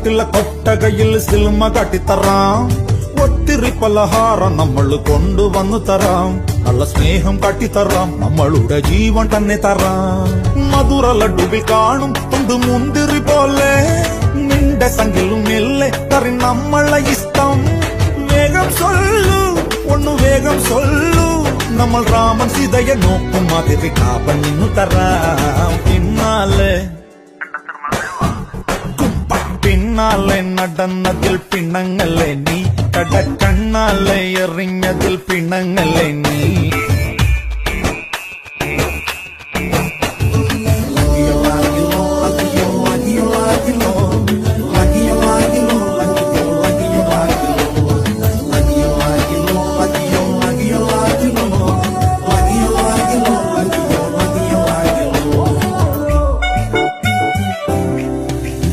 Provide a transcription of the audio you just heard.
നാട്ടിലെ കൊട്ടകയിൽ സിനിമ കാട്ടിത്തറാം. ഒത്തിരി പലഹാരം നമ്മൾ കൊണ്ടുവന്നു തരാം. നല്ല സ്നേഹം കാട്ടിത്തറാം. നമ്മളുടെ ജീവൻ തന്നെ തരാം. മധുര ലഡുവിൽ കാണും തൊണ്ട് മുന്തിരി പോലെ നിന്റെ സംഖ്യലും ഇല്ലേ കറി നമ്മളെ ഇഷ്ടം. വേഗം സൊല്ലു ഒന്നു വേഗം സൊല്ലു. നമ്മൾ രാമൻ സീതയെ നോക്കും മാതിരി കാപ്പണിന്നു തരാം. പിന്നാലെ നടന്നതിൽ പിണങ്ങല്ലേ നീ. കടക്കണ്ണാലെ എറിഞ്ഞതിൽ പിണങ്ങല്ലേ നീ.